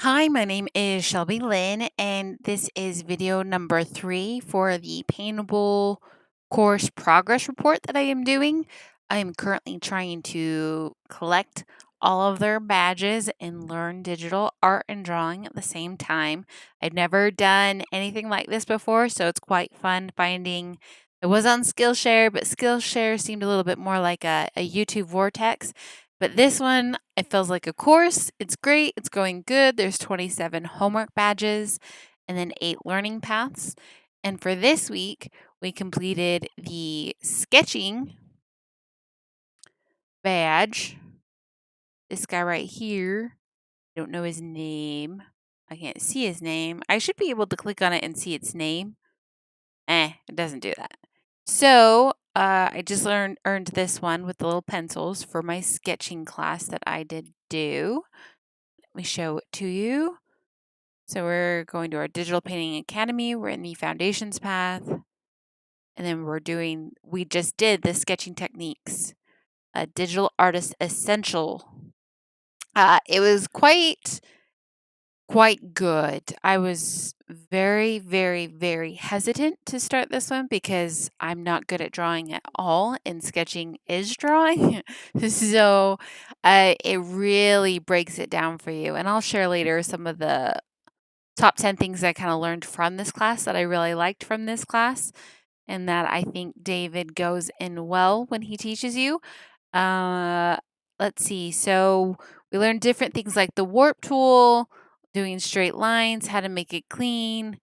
Hi, my name is Shelby Lynn, and this is video number 3 for the Paintable course progress report that I am doing. I am currently trying to collect all of their badges and learn digital art and drawing at the same time. I've never done anything like this before, so it's quite fun finding. It was on Skillshare, but Skillshare seemed a little bit more like a YouTube vortex. But this one, it feels like a course. It's great. It's going good. There's 27 homework badges and then 8 learning paths. And for this week, we completed the sketching badge. This guy right here, I don't know his name. I can't see his name. I should be able to click on it and see its name. It doesn't do that. So I just earned this one with the little pencils for my sketching class that I did do. Let me show it to you. So we're going to our Digital Painting Academy. We're in the Foundations path. And then we just did the sketching techniques, a digital artist essential. It was quite good. I was very, very, very hesitant to start this one because I'm not good at drawing at all, and sketching is drawing. So it really breaks it down for you. And I'll share later some of the top 10 things I kind of learned from this class that I really liked from this class, and that I think David goes in well when he teaches you. Uh, let's see. So we learned different things like the warp tool, doing straight lines, how to make it clean,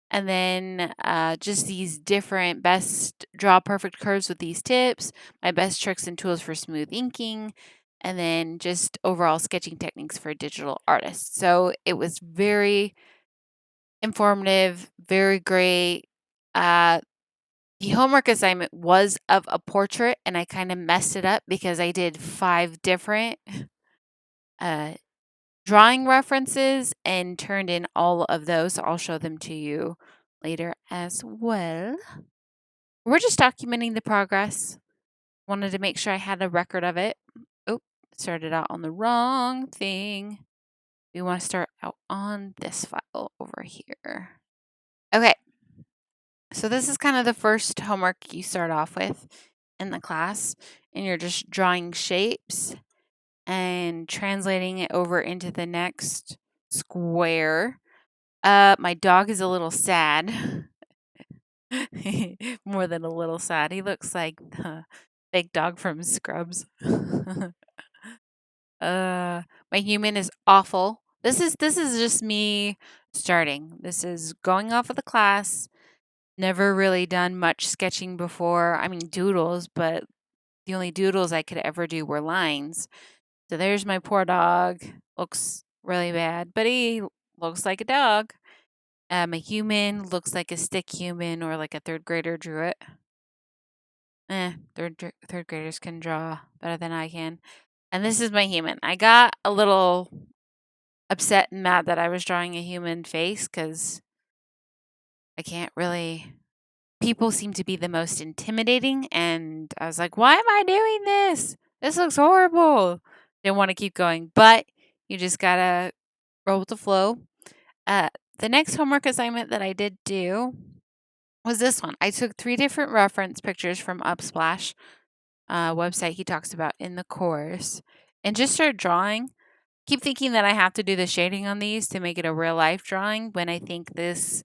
and then just these different best draw perfect curves with these tips, my best tricks and tools for smooth inking, and then just overall sketching techniques for digital artists. So it was very informative, very great. The homework assignment was of a portrait, and I kind of messed it up because I did 5 different uh, drawing references and turned in all of those. So I'll show them to you later as well. We're just documenting the progress. Wanted to make sure I had a record of it. Oh, started out on the wrong thing. We want to start out on this file over here. Okay. So this is kind of the first homework you start off with in the class, and you're just drawing shapes and translating it over into the next square. My dog is a little sad. More than a little sad. He looks like the big dog from Scrubs. My human is awful. This is just me starting. This is going off of the class. Never really done much sketching before. I mean, doodles, but the only doodles I could ever do were lines. So there's my poor dog. Looks really bad, but he looks like a dog. My human looks like a stick human or like a third grader drew it. Third graders can draw better than I can. And this is my human. I got a little upset and mad that I was drawing a human face because I can't really. People seem to be the most intimidating, and I was like, why am I doing this? This looks horrible. Didn't want to keep going, but you just gotta roll with the flow. The next homework assignment that I did do was this one. I took 3 different reference pictures from Upsplash, website he talks about in the course, and just started drawing. Keep thinking that I have to do the shading on these to make it a real life drawing, when I think this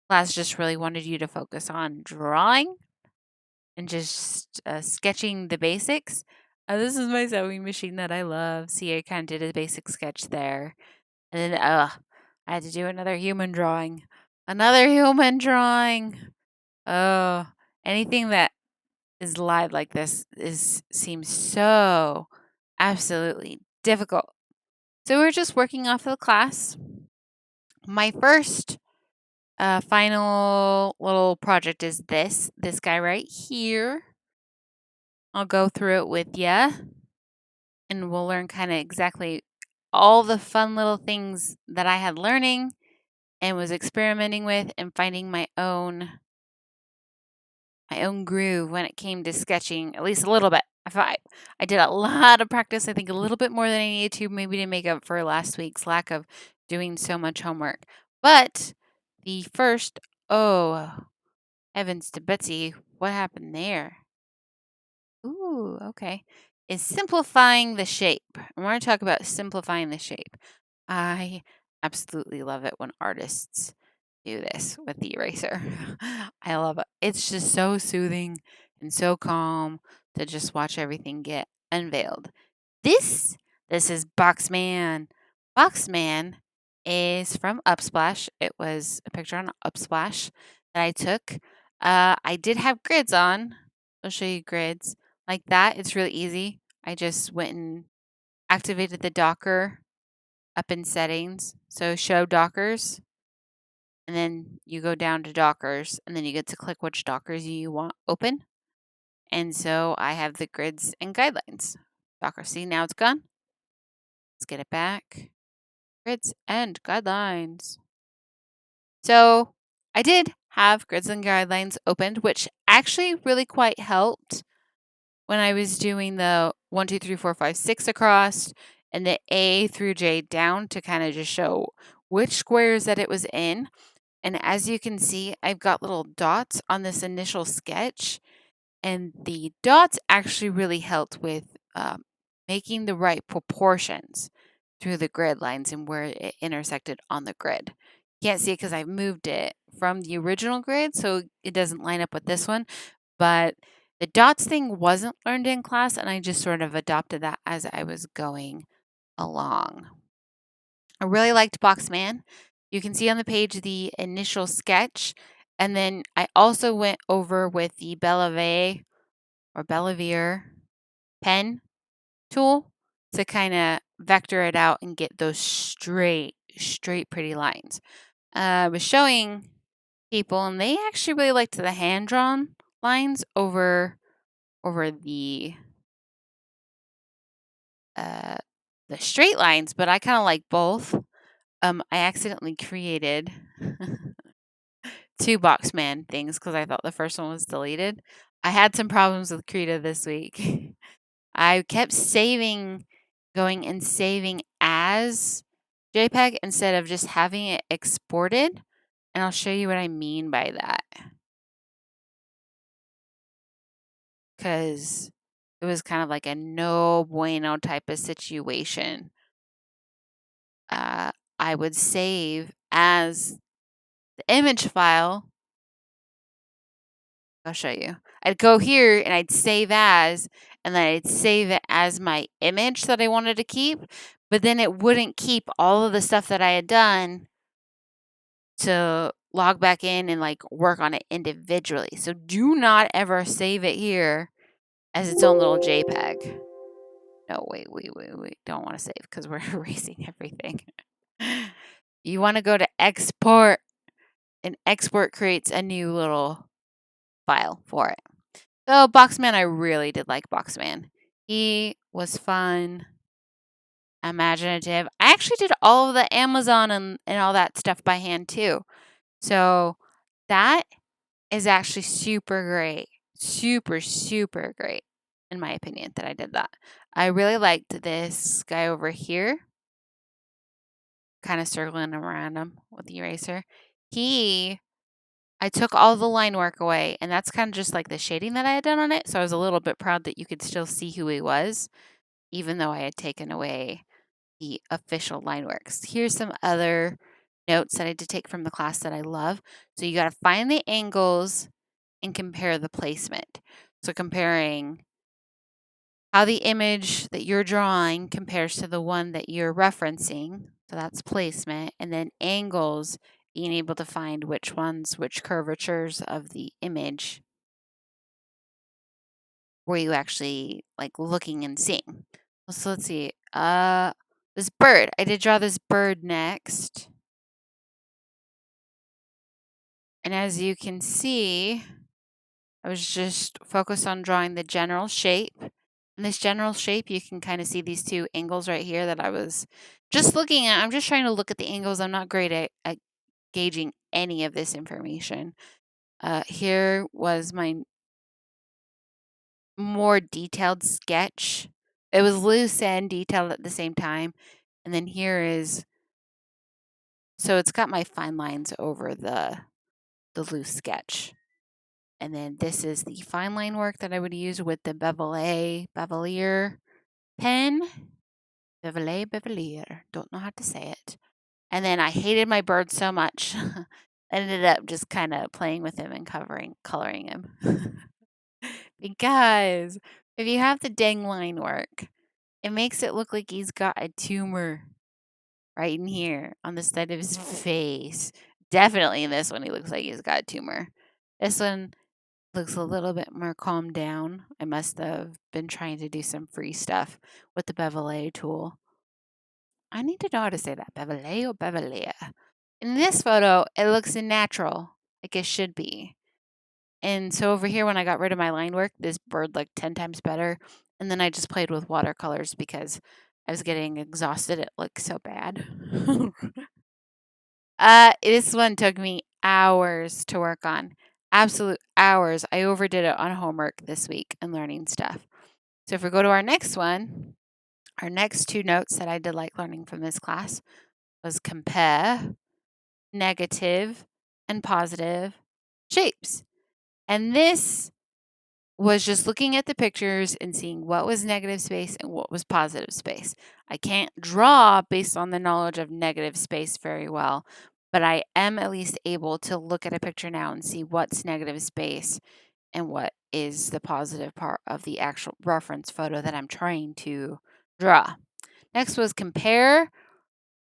class just really wanted you to focus on drawing and just sketching the basics. This is my sewing machine that I love. See, I kind of did a basic sketch there. And then, I had to do another human drawing. Another human drawing. Oh, anything that is live like this seems so absolutely difficult. So we're just working off of the class. My first final little project is this guy right here. I'll go through it with you, and we'll learn kind of exactly all the fun little things that I had learning and was experimenting with and finding my own groove when it came to sketching, at least a little bit. I did a lot of practice, I think a little bit more than I needed to, maybe to make up for last week's lack of doing so much homework. But the first, oh, heavens to Betsy, what happened there? Ooh, okay. Is simplifying the shape. I want to talk about simplifying the shape. I absolutely love it when artists do this with the eraser. I love it. It's just so soothing and so calm to just watch everything get unveiled. This this is Boxman. Boxman is from Upsplash. It was a picture on Upsplash that I took. I did have grids on. I'll show you grids like that. It's really easy. I just went and activated the Docker up in settings. So show Dockers, and then you go down to Dockers, and then you get to click which Dockers you want open. And so I have the grids and guidelines. Docker, see, now it's gone. Let's get it back. Grids and guidelines. So I did have grids and guidelines opened, which actually really quite helped when I was doing the 1, 2, 3, 4, 5, 6 across and the A through J down to kind of just show which squares that it was in. And as you can see, I've got little dots on this initial sketch, and the dots actually really helped with making the right proportions through the grid lines and where it intersected on the grid. You can't see it because I've moved it from the original grid, so it doesn't line up with this one. But the dots thing wasn't learned in class, and I just sort of adopted that as I was going along. I really liked Boxman. You can see on the page the initial sketch, and then I also went over with the Bellavere pen tool to kind of vector it out and get those straight pretty lines. I was showing people, and they actually really liked the hand-drawn lines over uh, the straight lines, but I kind of like both. I accidentally created 2 Boxman things because I thought the first one was deleted. I had some problems with Krita this week. I kept going and saving as JPEG instead of just having it exported. And I'll show you what I mean by that. Because it was kind of like a no bueno type of situation. I would save as the image file. I'll show you. I'd go here and I'd save as, and then I'd save it as my image that I wanted to keep, but then it wouldn't keep all of the stuff that I had done to log back in and like work on it individually. So do not ever save it here as its own little JPEG. No, wait. Don't want to save because we're erasing everything. You want to go to export, and export creates a new little file for it. So Boxman, I really did like Boxman. He was fun, imaginative. I actually did all of the Amazon and all that stuff by hand too. So that is actually super great. Super great, in my opinion, that I did that. I really liked this guy over here, kind of circling around him with the eraser. I took all the line work away, and that's kind of just like the shading that I had done on it. So I was a little bit proud that you could still see who he was, even though I had taken away the official line works. Here's some other notes that I did take from the class that I love. So you got to find the angles and compare the placement. So comparing how the image that you're drawing compares to the one that you're referencing. So that's placement. And then angles, being able to find which curvatures of the image were you actually like looking and seeing. So let's see. This bird. I did draw this bird next. And as you can see, I was just focused on drawing the general shape. In this general shape, you can kind of see these 2 angles right here that I was just looking at. I'm just trying to look at the angles. I'm not great at gauging any of this information. Here was my more detailed sketch. It was loose and detailed at the same time. And then here is So it's got my fine lines over the loose sketch. And then this is the fine line work that I would use with the Bevelier pen. Bevelier. Don't know how to say it. And then I hated my bird so much. I ended up just kind of playing with him and coloring him. Because if you have the dang line work, it makes it look like he's got a tumor right in here on the side of his face. Definitely in this one, he looks like he's got a tumor. This one looks a little bit more calmed down. I must have been trying to do some free stuff with the Bevelet tool. I need to know how to say that. Bevelet or Bevelier? In this photo, it looks natural, like it should be. And so over here, when I got rid of my line work, this bird looked 10 times better. And then I just played with watercolors because I was getting exhausted. It looked so bad. This one took me hours to work on. Absolute hours. I overdid it on homework this week and learning stuff. So if we go to our next one, our next two notes that I did like learning from this class was compare negative and positive shapes. And this was just looking at the pictures and seeing what was negative space and what was positive space. I can't draw based on the knowledge of negative space very well, but I am at least able to look at a picture now and see what's negative space and what is the positive part of the actual reference photo that I'm trying to draw. Next was compare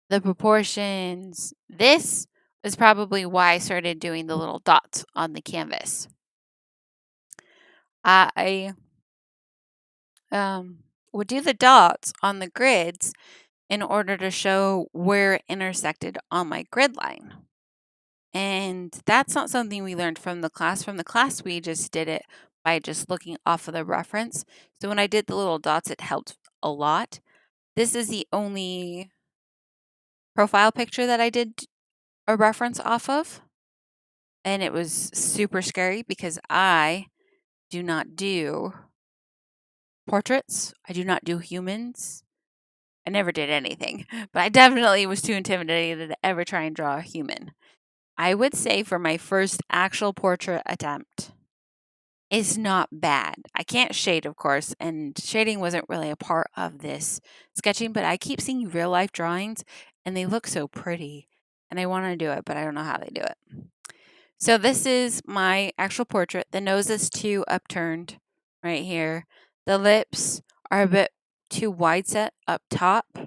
the proportions. This is probably why I started doing the little dots on the canvas. I would do the dots on the grids in order to show where it intersected on my grid line. And that's not something we learned from the class. From the class, we just did it by just looking off of the reference. So when I did the little dots, it helped a lot. This is the only profile picture that I did a reference off of. And it was super scary because I do not do portraits. I do not do humans. I never did anything, but I definitely was too intimidated to ever try and draw a human. I would say for my first actual portrait attempt, it's not bad. I can't shade, of course, and shading wasn't really a part of this sketching, but I keep seeing real life drawings and they look so pretty and I want to do it, but I don't know how they do it. So this is my actual portrait. The nose is too upturned right here. The lips are a bit too wide set up top.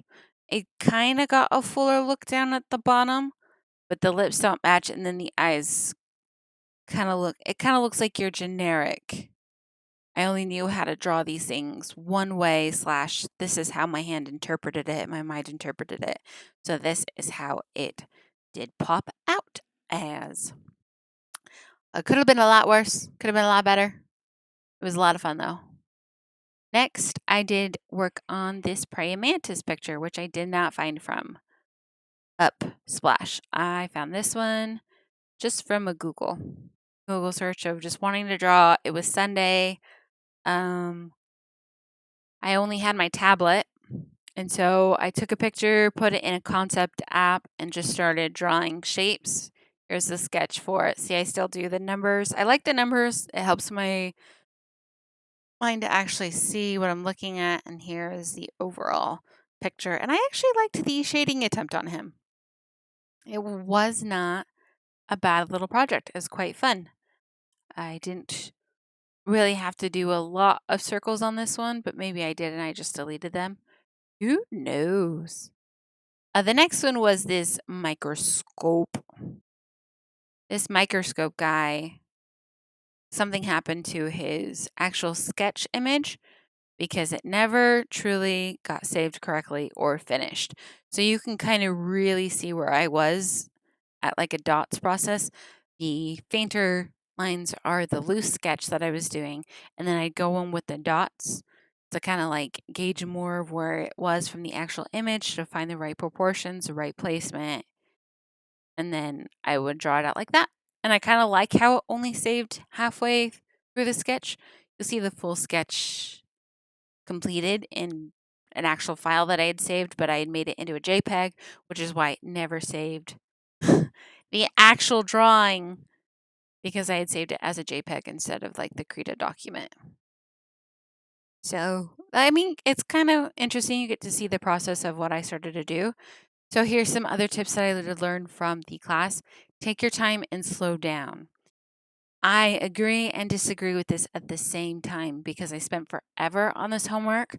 It kind of got a fuller look down at the bottom, but the lips don't match, and then the eyes kind of looks like you're generic. I only knew how to draw these things one way / this is how my hand interpreted it, my mind interpreted it. So this is how it did pop out as. It could have been a lot worse. Could have been a lot better. It was a lot of fun, though. Next, I did work on this praying mantis picture, which I did not find from Splash. I found this one just from a Google search of just wanting to draw. It was Sunday. I only had my tablet, and so I took a picture, put it in a concept app, and just started drawing shapes. Here's the sketch for it. See, I still do the numbers. I like the numbers. It helps my mind to actually see what I'm looking at. And here is the overall picture. And I actually liked the shading attempt on him. It was not a bad little project. It was quite fun. I didn't really have to do a lot of circles on this one, but maybe I did and I just deleted them. Who knows? The next one was this microscope. This microscope guy, something happened to his actual sketch image because it never truly got saved correctly or finished. So you can kind of really see where I was at like a dots process. The fainter lines are the loose sketch that I was doing, and then I'd go in with the dots to kind of like gauge more of where it was from the actual image to find the right proportions, the right placement, and then I would draw it out like that. And I kind of like how it only saved halfway through the sketch. You'll see the full sketch completed in an actual file that I had saved, but I had made it into a JPEG, which is why it never saved the actual drawing, because I had saved it as a JPEG instead of like the Krita document. So, I mean, it's kind of interesting. You get to see the process of what I started to do. So, here's some other tips that I learned from the class. Take your time and slow down. I agree and disagree with this at the same time because I spent forever on this homework.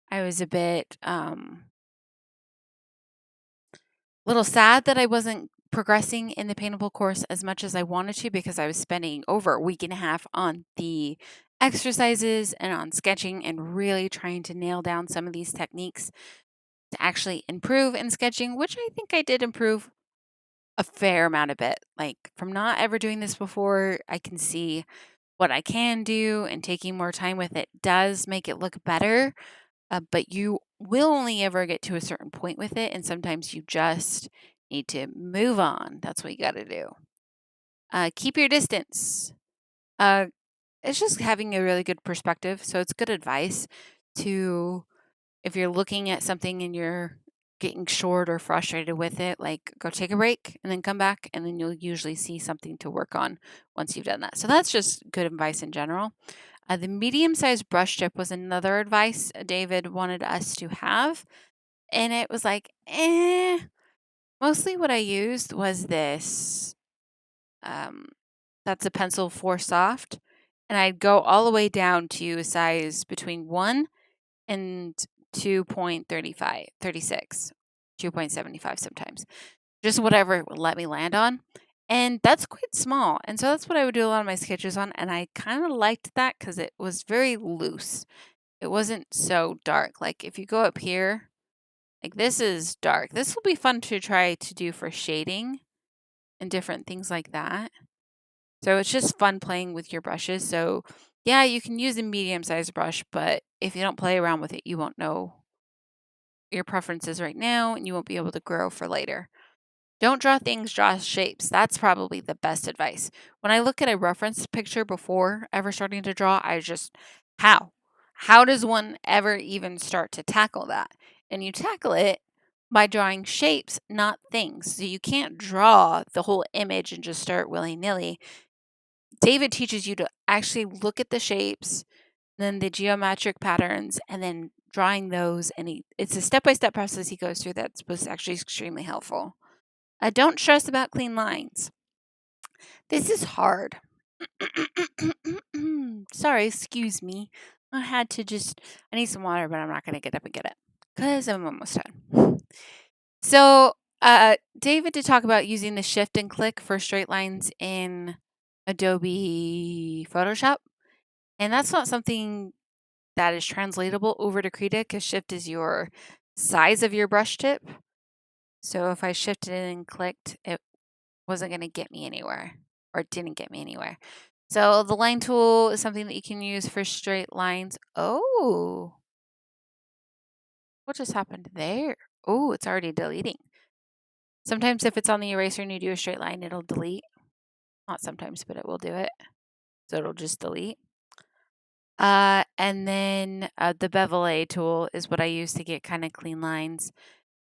I was a bit little sad that I wasn't progressing in the Paintable course as much as I wanted to because I was spending over a week and a half on the exercises and on sketching and really trying to nail down some of these techniques to actually improve in sketching, which I think I did improve a fair amount of it. Like from not ever doing this before, I can see what I can do, and taking more time with it does make it look better. But you will only ever get to a certain point with it, and sometimes you just need to move on. That's what you got to do. Keep your distance. It's just having a really good perspective. So it's good advice to, if you're looking at something and you're getting short or frustrated with it, like go take a break and then come back, and then you'll usually see something to work on once you've done that. So that's just good advice in general. The medium-sized brush tip was another advice David wanted us to have, and it was like, Mostly what I used was this. Um, that's a pencil 4 soft, and I'd go all the way down to a size between 1 and 2.35, 36, 2.75 sometimes. Just whatever it would let me land on. And that's quite small. And so that's what I would do a lot of my sketches on. And I kind of liked that because it was very loose. It wasn't so dark. Like if you go up here, like this is dark. This will be fun to try to do for shading and different things like that. So it's just fun playing with your brushes. So yeah, you can use a medium-sized brush, but if you don't play around with it, you won't know your preferences right now and you won't be able to grow for later. Don't draw things, draw shapes. That's probably the best advice. When I look at a reference picture before ever starting to draw, I just, how? How does one ever even start to tackle that? And you tackle it by drawing shapes, not things. So you can't draw the whole image and just start willy nilly. David teaches you to actually look at the shapes, then the geometric patterns, and then drawing those. And it's a step by step process he goes through that was actually extremely helpful. Don't stress about clean lines. This is hard. Sorry, excuse me. I need some water, but I'm not going to get up and get it because I'm almost done. So, David did talk about using the shift and click for straight lines in Adobe Photoshop. And that's not something that is translatable over to Krita because shift is your size of your brush tip. So if I shifted and clicked, it wasn't going to get me anywhere, or it didn't get me anywhere. So the line tool is something that you can use for straight lines. Oh, what just happened there? Oh, it's already deleting. Sometimes if it's on the eraser and you do a straight line, it'll delete. Not sometimes, but it will do it. So it'll just delete. And then the bevel A tool is what I use to get kind of clean lines.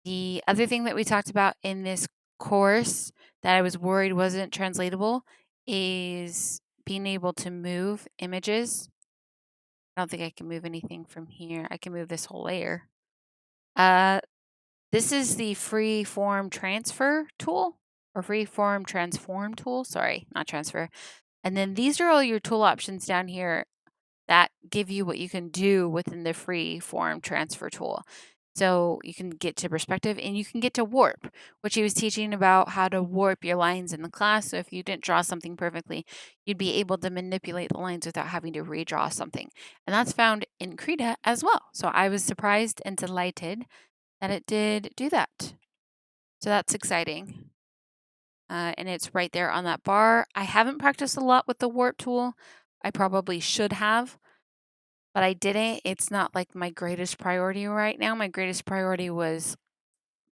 The other thing that we talked about in this course that I was worried wasn't translatable is being able to move images. I don't think I can move anything from here. I can move this whole layer. This is the free form transfer tool, or free form transform tool. Sorry, not transfer. And then these are all your tool options down here that give you what you can do within the free form transfer tool. So you can get to perspective and you can get to warp, which he was teaching about how to warp your lines in the class. So if you didn't draw something perfectly, you'd be able to manipulate the lines without having to redraw something. And that's found in Krita as well. So I was surprised and delighted that it did do that. So that's exciting. And it's right there on that bar. I haven't practiced a lot with the warp tool. I probably should have, but I didn't. It's not like my greatest priority right now. My greatest priority was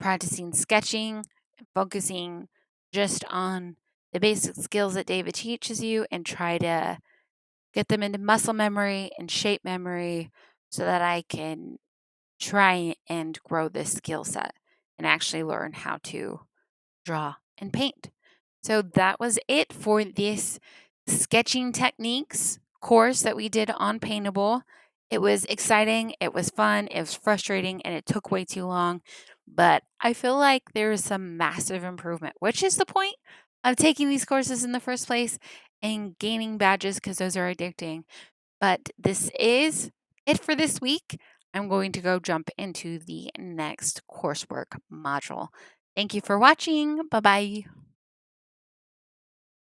practicing sketching, focusing just on the basic skills that David teaches you and try to get them into muscle memory and shape memory so that I can try and grow this skill set and actually learn how to draw and paint. So that was it for this sketching techniques course that we did on Paintable. It was exciting, it was fun, it was frustrating, and it took way too long. But I feel like there is some massive improvement, which is the point of taking these courses in the first place and gaining badges because those are addicting. But this is it for this week. I'm going to go jump into the next coursework module. Thank you for watching. Bye bye.